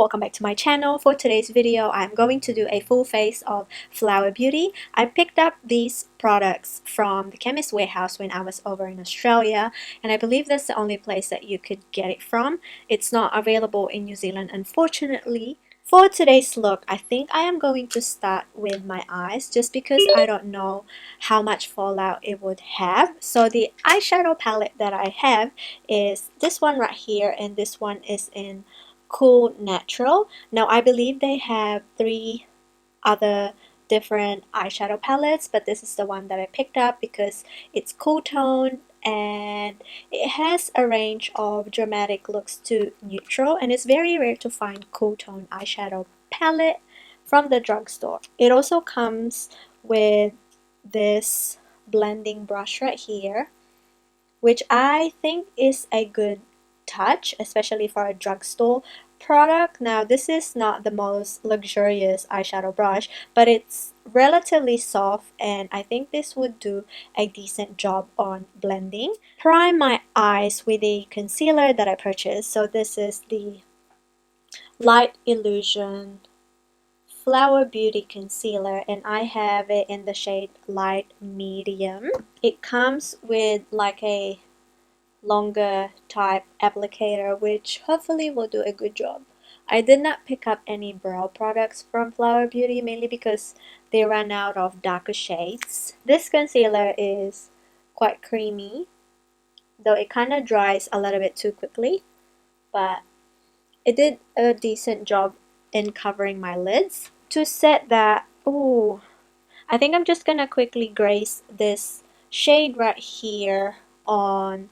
Welcome back to my channel. For today's video, I'm going to do a full face of Flower Beauty. I picked up these products from the Chemist Warehouse when I was over in Australia, and I believe that's the only place that you could get it from. It's not available in New Zealand, unfortunately. For today's look, I think I am going to start with my eyes just because I don't know how much fallout it would have. So the eyeshadow palette that I have is this one right here, and this one is in Cool Natural. Now I believe they have 3 other different eyeshadow palettes, but this is the one that I picked up because it's cool tone and it has a range of dramatic looks to neutral, and it's very rare to find cool tone eyeshadow palette from the drugstore. It also comes with this blending brush right here, which I think is a good touch, especially for a drugstore product. Now, this is not the most luxurious eyeshadow brush, but it's relatively soft, and I think this would do a decent job on blending. Prime my eyes with a concealer that I purchased. So this is the Light Illusion Flower Beauty Concealer, and I have it in the shade Light Medium. It comes with like a longer type applicator, which hopefully will do a good job. I did not pick up any brow products from Flower Beauty, mainly because they ran out of darker shades. This concealer is quite creamy, though it kind of dries a little bit too quickly, but it did a decent job in covering my lids. To set that, ooh, I think I'm just gonna quickly grace this shade right here on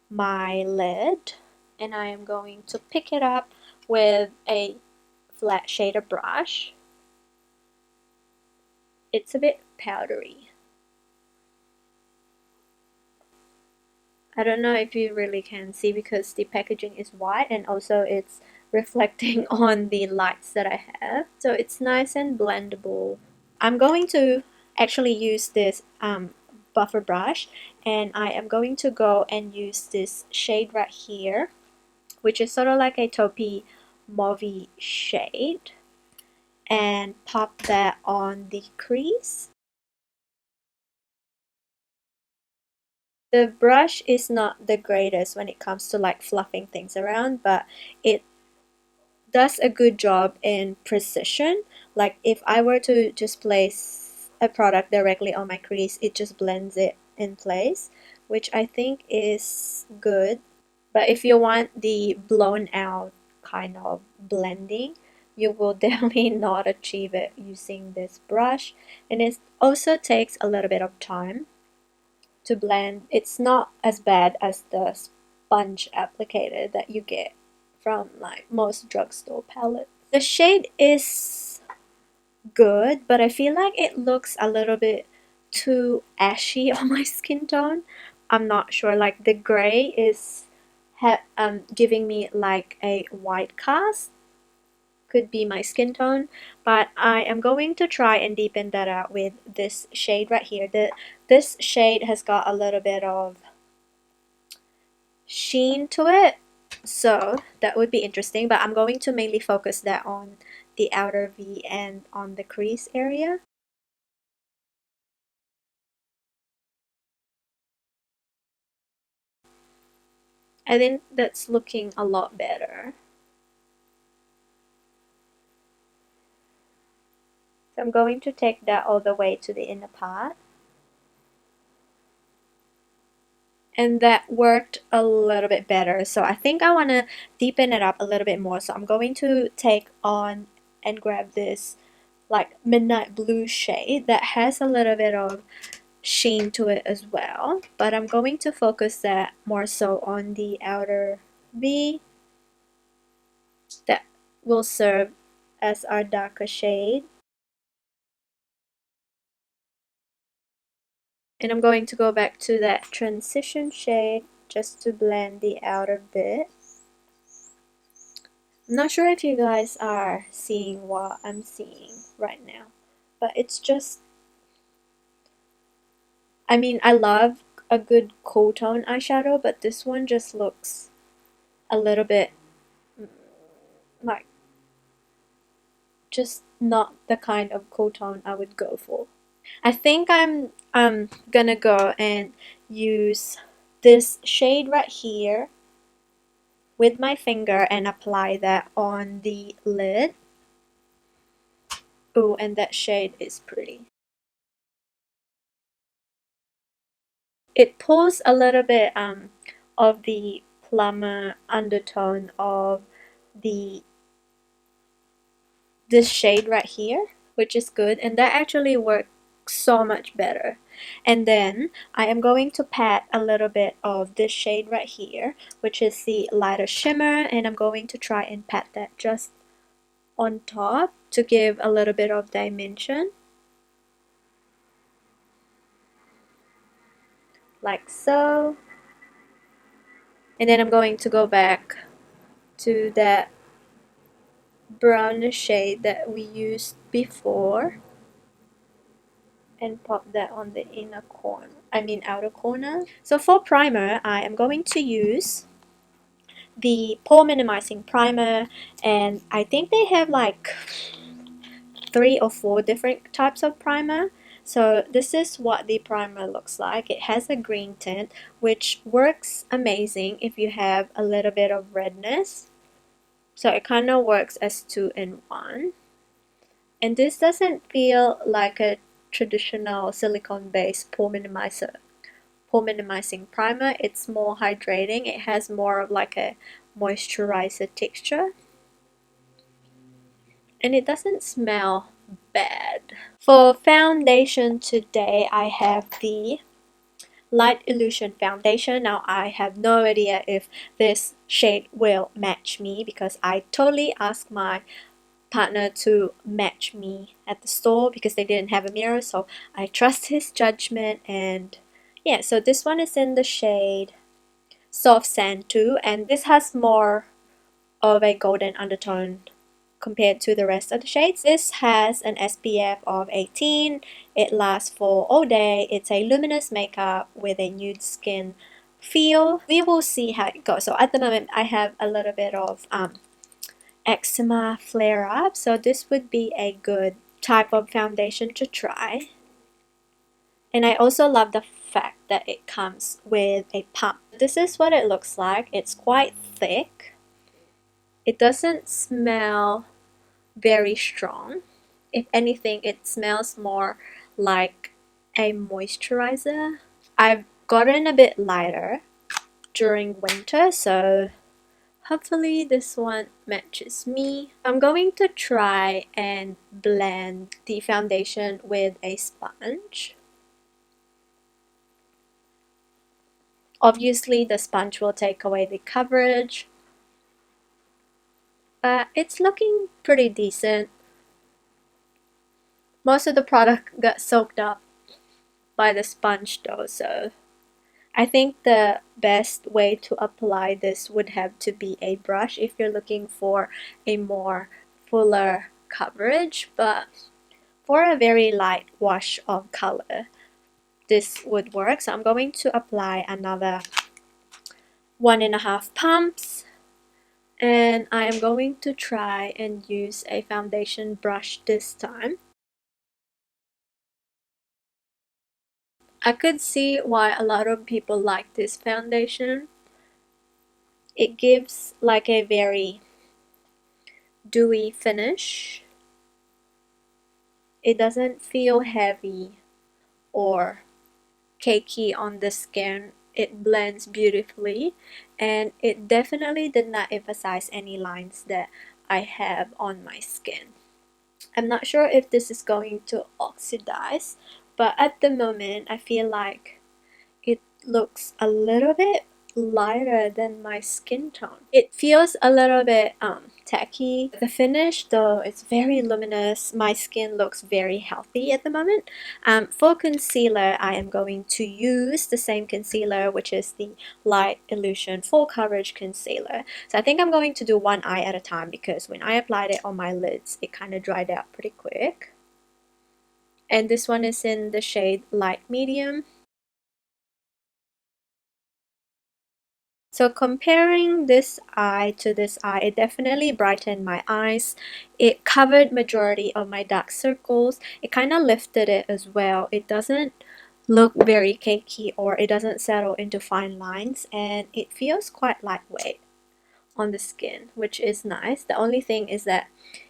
my lid, and I am going to pick it up with a flat shader brush. It's a bit powdery. I don't know if you really can see because the packaging is white and also it's reflecting on the lights that I have. So it's nice and blendable. I'm going to actually use this buffer brush, and I am going to go and use this shade right here, which is sort of like a taupey mauvey shade, and pop that on the crease. The brush is not the greatest when it comes to like fluffing things around, but it does a good job in precision. Like if I were to just place a product directly on my crease, it just blends it in place, which I think is good. But if you want the blown out kind of blending, you will definitely not achieve it using this brush. And it also takes a little bit of time to blend. It's not as bad as the sponge applicator that you get from like most drugstore palettes. The shade is good, but I feel like it looks a little bit too ashy on my skin tone. I'm not sure, like the gray is giving me like a white cast. Could be my skin tone, but I am going to try and deepen that out with this shade right here. This shade has got a little bit of sheen to it, so that would be interesting, but I'm going to mainly focus that on the outer V and on the crease area. I think that's looking a lot better. So I'm going to take that all the way to the inner part. And that worked a little bit better. So I think I want to deepen it up a little bit more. So I'm going to take on and grab this like midnight blue shade that has a little bit of sheen to it as well. But I'm going to focus that more so on the outer V. That will serve as our darker shade. And I'm going to go back to that transition shade just to blend the outer bit. I'm not sure if you guys are seeing what I'm seeing right now, but it's just, I mean, I love a good cool tone eyeshadow, but this one just looks a little bit like just not the kind of cool tone I would go for. I think I'm gonna go and use this shade right here with my finger and apply that on the lid. Oh, and that shade is pretty. It pulls a little bit of the plumber undertone of the this shade right here, which is good, and that actually works so much better. And then I am going to pat a little bit of this shade right here, which is the lighter shimmer, and I'm going to try and pat that just on top to give a little bit of dimension, like so. And then I'm going to go back to that brownish shade that we used before and pop that on the outer corner. So for primer, I am going to use the Pore Minimizing Primer, and I think they have like 3 or 4 different types of primer. So this is what the primer looks like. It has a green tint, which works amazing if you have a little bit of redness. So it kind of works as 2 in 1. And this doesn't feel like a traditional silicone-based pore minimizing primer. It's more hydrating. It has more of like a moisturizer texture. And it doesn't smell bad. For foundation today, I have the Light Illusion foundation. Now I have no idea if this shade will match me because I totally asked my partner to match me at the store because they didn't have a mirror, so I trust his judgment. And yeah, so this one is in the shade Soft Sand 2, and this has more of a golden undertone compared to the rest of the shades. This has an SPF of 18. It lasts for all day. It's a luminous makeup with a nude skin feel. We will see how it goes. So at the moment I have a little bit of eczema flare up, so this would be a good type of foundation to try. And I also love the fact that it comes with a pump. This is what it looks like. It's quite thick. It doesn't smell very strong. If anything, it smells more like a moisturizer. I've gotten a bit lighter during winter, so hopefully this one matches me. I'm going to try and blend the foundation with a sponge. Obviously the sponge will take away the coverage, but it's looking pretty decent. Most of the product got soaked up by the sponge though, so I think the best way to apply this would have to be a brush if you're looking for a more fuller coverage, but for a very light wash of color, this would work. So I'm going to apply another 1.5 pumps, and I am going to try and use a foundation brush this time. I could see why a lot of people like this foundation. It gives like a very dewy finish. It doesn't feel heavy or cakey on the skin. It blends beautifully, and it definitely did not emphasize any lines that I have on my skin. I'm not sure if this is going to oxidize, but at the moment I feel like it looks a little bit lighter than my skin tone. It feels a little bit tacky. The finish though, it's very luminous. My skin looks very healthy at the moment. For concealer, I am going to use the same concealer, which is the Light Illusion Full Coverage Concealer. So I think I'm going to do one eye at a time because when I applied it on my lids, it kind of dried out pretty quick. And this one is in the shade Light Medium. So comparing this eye to this eye, it definitely brightened my eyes. It covered majority of my dark circles. It kind of lifted it as well. It doesn't look very cakey, or it doesn't settle into fine lines, and it feels quite lightweight on the skin, which is nice. The only thing is that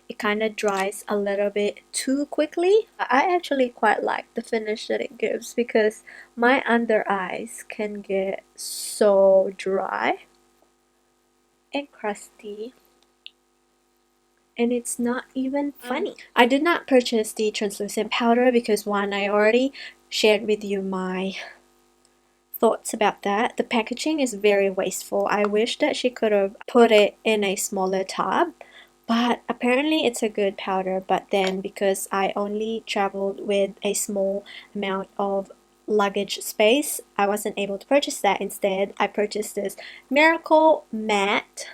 it kind of dries a little bit too quickly. I actually quite like the finish that it gives because my under eyes can get so dry and crusty, and it's not even funny. I did not purchase the translucent powder because one, I already shared with you my thoughts about that. The packaging is very wasteful. I wish that she could have put it in a smaller tub, but apparently it's a good powder. But then because I only traveled with a small amount of luggage space, I wasn't able to purchase that. Instead, I purchased this Miracle Matte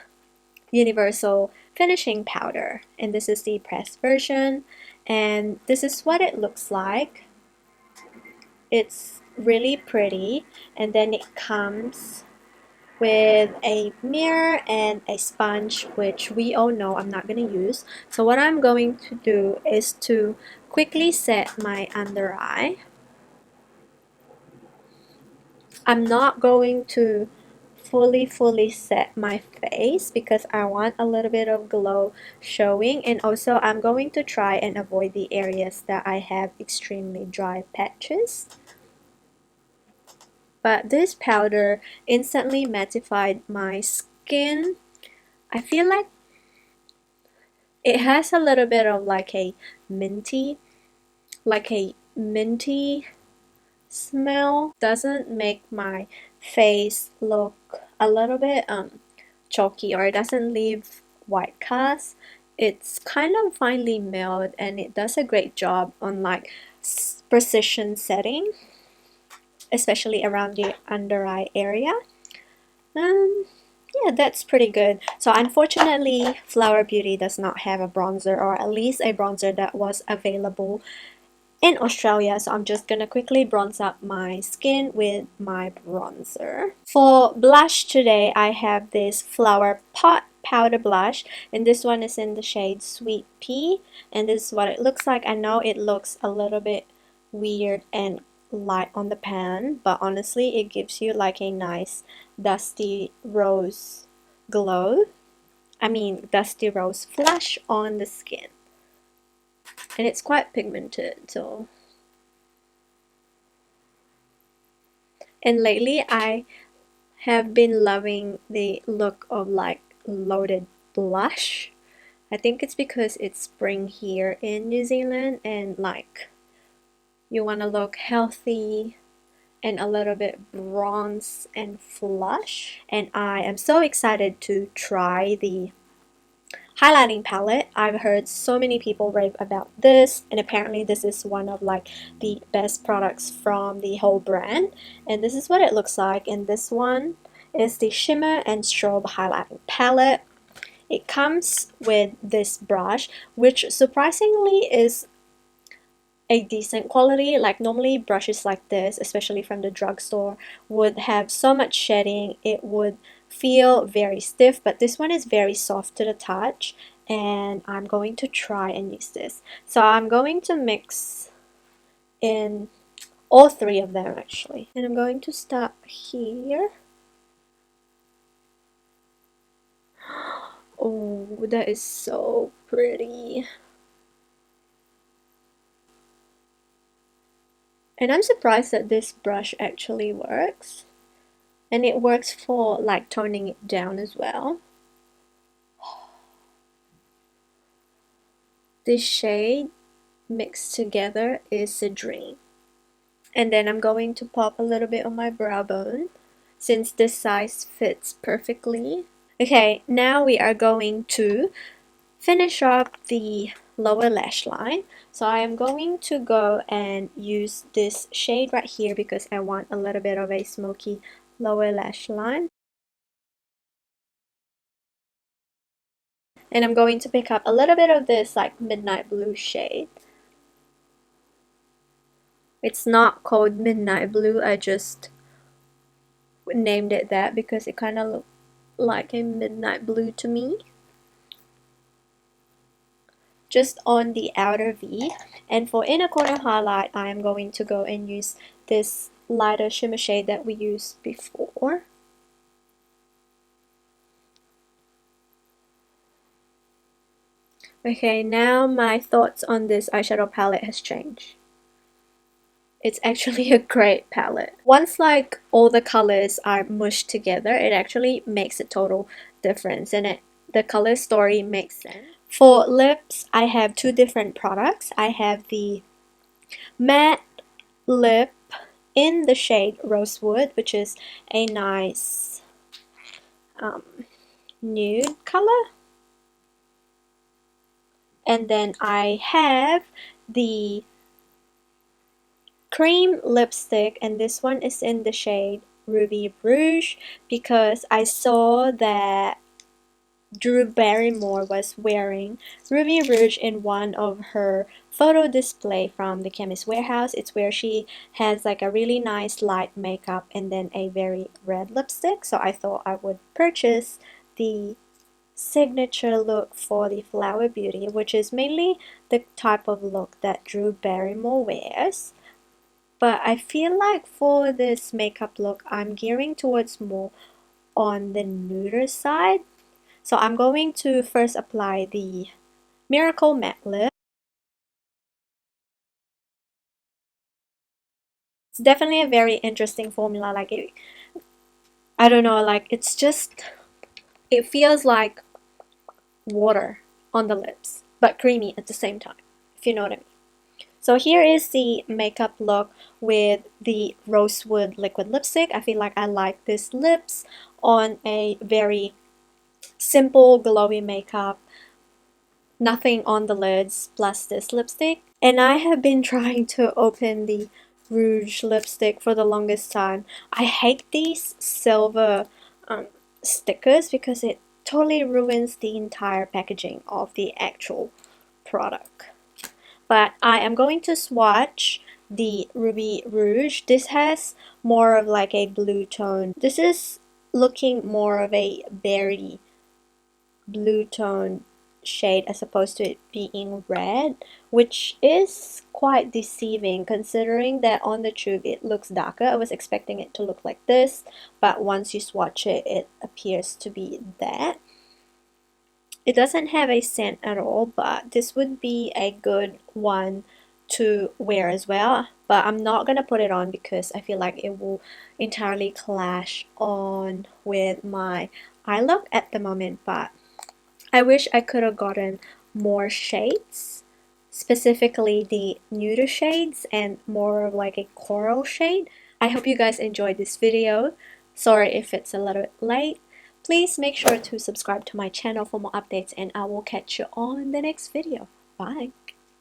Universal Finishing Powder, and this is the pressed version, and this is what it looks like. It's really pretty, and then it comes with a mirror and a sponge, which we all know I'm not going to use. So what I'm going to do is to quickly set my under eye. I'm not going to fully set my face because I want a little bit of glow showing, and also I'm going to try and avoid the areas that I have extremely dry patches. But this powder instantly mattified my skin. I feel like it has a little bit of like a minty smell. Doesn't make my face look a little bit chalky, or it doesn't leave white cast. It's kind of finely milled, and it does a great job on like precision setting, especially around the under eye area. Yeah, that's pretty good. So unfortunately, Flower Beauty does not have a bronzer, or at least a bronzer that was available in Australia, so I'm just gonna quickly bronze up my skin with my bronzer. For blush today, I have this Flower Pot powder blush, and this one is in the shade Sweet Pea, and this is what it looks like. I know it looks a little bit weird and light on the pan, but honestly it gives you like a nice dusty rose glow. Dusty rose flush on the skin, and it's quite pigmented. So, and lately I have been loving the look of like loaded blush. I think it's because it's spring here in New Zealand, and like you want to look healthy and a little bit bronze and flush. And I am so excited to try the highlighting palette. I've heard so many people rave about this, and apparently this is one of like the best products from the whole brand, and this is what it looks like. And this one is the Shimmer and Strobe highlighting palette. It comes with this brush, which surprisingly is a decent quality. Like normally brushes like this, especially from the drugstore, would have so much shedding, it would feel very stiff, but this one is very soft to the touch, and I'm going to try and use this. So I'm going to mix in all three of them actually, and I'm going to start here. Oh, that is so pretty. And I'm surprised that this brush actually works. And it works for like toning it down as well. This shade mixed together is a dream. And then I'm going to pop a little bit on my brow bone since this size fits perfectly. Okay, now we are going to finish up the lower lash line. So I am going to go and use this shade right here because I want a little bit of a smoky lower lash line. And I'm going to pick up a little bit of this like midnight blue shade. It's not called midnight blue, I just named it that because it kind of looked like a midnight blue to me. Just on the outer V. And for inner corner highlight, I am going to go and use this lighter shimmer shade that we used before. Okay, now my thoughts on this eyeshadow palette has changed. It's actually a great palette. Once like all the colors are mushed together, it actually makes a total difference, and the color story makes sense. For lips, I have two different products. I have the matte lip in the shade Rosewood, which is a nice nude color. And then I have the cream lipstick, and this one is in the shade Ruby Rouge because I saw that Drew Barrymore was wearing Ruby Rouge in one of her photo display from the Chemist Warehouse. It's where she has like a really nice light makeup and then a very red lipstick. So I thought I would purchase the signature look for the Flower Beauty, which is mainly the type of look that Drew Barrymore wears. But I feel like for this makeup look, I'm gearing towards more on the nuder side. So I'm going to first apply the Miracle Matte Lip. It's definitely a very interesting formula. Like I don't know, like it's just, it feels like water on the lips, but creamy at the same time, if you know what I mean. So here is the makeup look with the Rosewood liquid lipstick. I feel like I like this lips on a very simple glowy makeup, nothing on the lids plus this lipstick. And I have been trying to open the Rouge lipstick for the longest time. I hate these silver stickers because it totally ruins the entire packaging of the actual product. But I am going to swatch the Ruby Rouge. This has more of like a blue tone. This is looking more of a berry blue tone shade as opposed to it being red, which is quite deceiving considering that on the tube it looks darker. I was expecting it to look like this, but once you swatch it, it appears to be that. It doesn't have a scent at all, but this would be a good one to wear as well. But I'm not gonna put it on because I feel like it will entirely clash on with my eye look at the moment. But I wish I could have gotten more shades, specifically the nude shades and more of like a coral shade. I hope you guys enjoyed this video. Sorry if it's a little bit late. Please make sure to subscribe to my channel for more updates, and I will catch you on the next video. Bye!